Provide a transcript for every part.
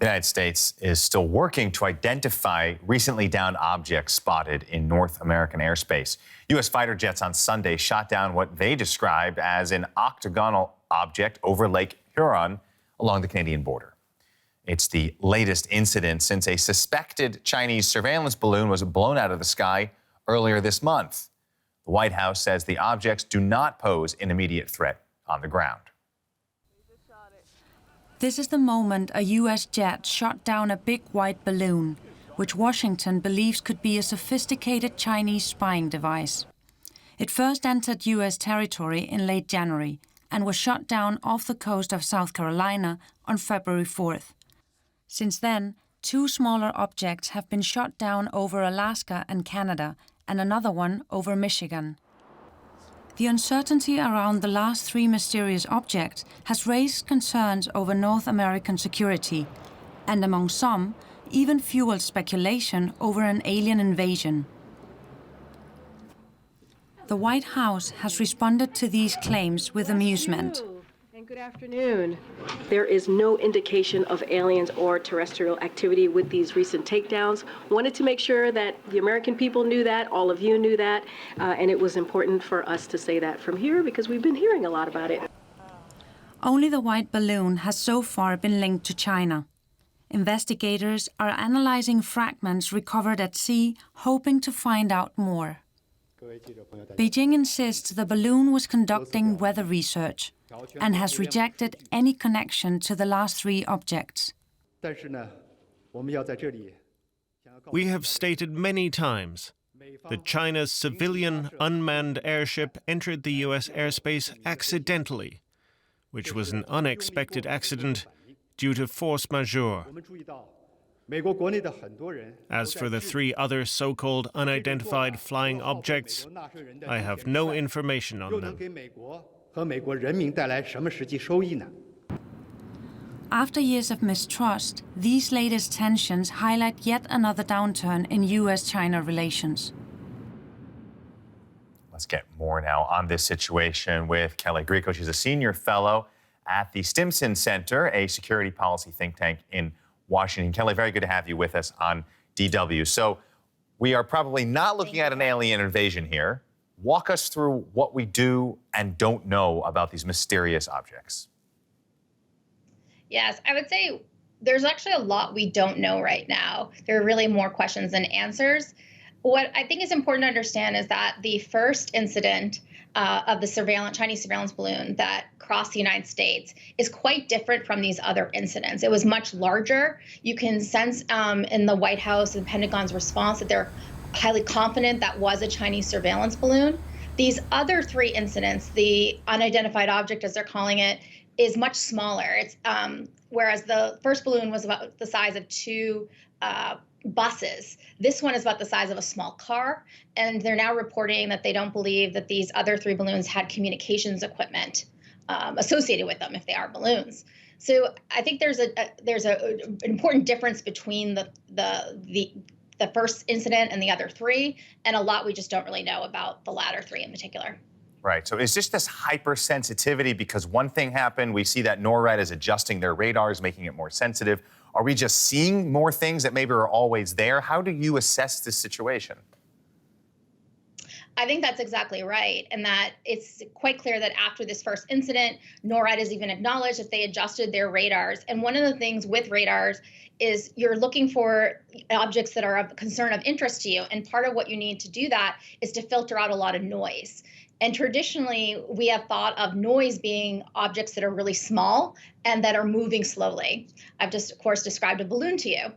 The United States is still working to identify recently downed objects spotted in North American airspace. U.S. fighter jets on Sunday shot down what they described as an octagonal object over Lake Huron along the Canadian border. It's the latest incident since a suspected Chinese surveillance balloon was blown out of the sky earlier this month. The White House says the objects do not pose an immediate threat on the ground. This is the moment a U.S. jet shot down a big white balloon, which Washington believes could be a sophisticated Chinese spying device. It first entered U.S. territory in late January and was shot down off the coast of South Carolina on February 4th. Since then, 2 smaller objects have been shot down over Alaska and Canada, and another one over Michigan. The uncertainty around the last 3 mysterious objects has raised concerns over North American security, and among some, even fueled speculation over an alien invasion. The White House has responded to these claims with amusement. Good afternoon. There is no indication of aliens or terrestrial activity with these recent takedowns. Wanted to make sure that the American people knew that, all of you knew that, and it was important for us to say that from here because we've been hearing a lot about it. Only the white balloon has so far been linked to China. Investigators are analyzing fragments recovered at sea, hoping to find out more. Beijing insists the balloon was conducting weather research and has rejected any connection to the last 3 objects. We have stated many times that China's civilian unmanned airship entered the U.S. airspace accidentally, which was an unexpected accident due to force majeure. As for the 3 other so-called unidentified flying objects, I have no information on them. After years of mistrust, these latest tensions highlight yet another downturn in U.S.-China relations. Let's get more now on this situation with Kelly Grieco. She's a senior fellow at the Stimson Center, a security policy think tank in Washington. Kelly, very good to have you with us on DW. So we are probably not looking at an alien invasion here. Walk us through what we do and don't know about these mysterious objects. Yes, I would say there's actually a lot we don't know right now. There are really more questions than answers. What I think is important to understand is that the first incident of the Chinese surveillance balloon that crossed the United States is quite different from these other incidents. It was much larger. You can sense in the White House and Pentagon's response that they're highly confident that was a Chinese surveillance balloon. These other 3 incidents, the unidentified object, as they're calling it, is much smaller. It's whereas the first balloon was about the size of 2 buses. This one is about the size of a small car, and they're now reporting that they don't believe that these other 3 balloons had communications equipment associated with them if they are balloons. So I think there's an important difference between the first incident and the other 3, and a lot we just don't really know about the latter 3 in particular. Right. So is this hypersensitivity because one thing happened, we see that NORAD is adjusting their radars, making it more sensitive? Are we just seeing more things that maybe are always there? How do you assess this situation? I think that's exactly right, and that it's quite clear that after this first incident, NORAD has even acknowledged that they adjusted their radars. And one of the things with radars is you're looking for objects that are of concern of interest to you, and part of what you need to do that is to filter out a lot of noise. And traditionally, we have thought of noise being objects that are really small and that are moving slowly. I've just, of course, described a balloon to you.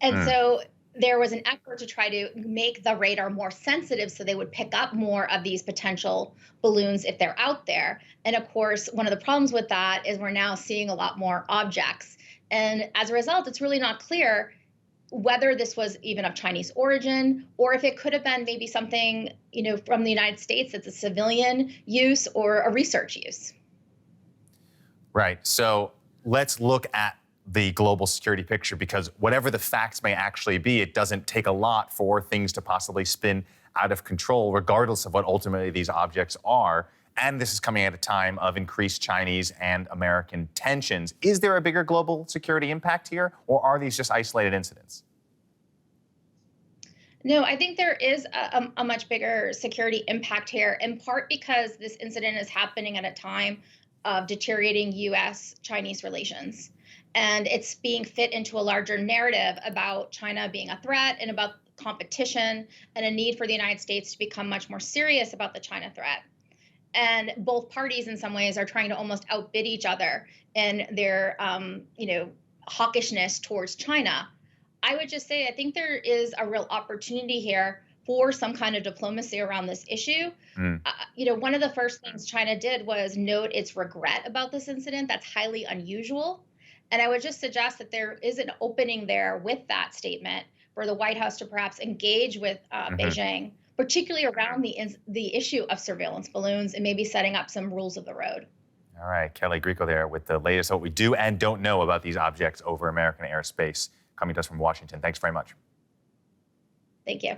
And so there was an effort to try to make the radar more sensitive so they would pick up more of these potential balloons if they're out there. And of course, one of the problems with that is we're now seeing a lot more objects. And as a result, it's really not clear whether this was even of Chinese origin or if it could have been maybe something, from the United States that's a civilian use or a research use. Right. So let's look at the global security picture, because whatever the facts may actually be, it doesn't take a lot for things to possibly spin out of control, regardless of what ultimately these objects are. And this is coming at a time of increased Chinese and American tensions. Is there a bigger global security impact here, or are these just isolated incidents? No, I think there is a much bigger security impact here, in part because this incident is happening at a time of deteriorating U.S. Chinese relations. And it's being fit into a larger narrative about China being a threat and about competition and a need for the United States to become much more serious about the China threat. And both parties, in some ways, are trying to almost outbid each other in their, hawkishness towards China. I would just say I think there is a real opportunity here for some kind of diplomacy around this issue. One of the first things China did was note its regret about this incident. That's highly unusual. And I would just suggest that there is an opening there with that statement for the White House to perhaps engage with Beijing, particularly around the issue of surveillance balloons and maybe setting up some rules of the road. All right, Kelly Grieco there with the latest what we do and don't know about these objects over American airspace, coming to us from Washington. Thanks very much. Thank you.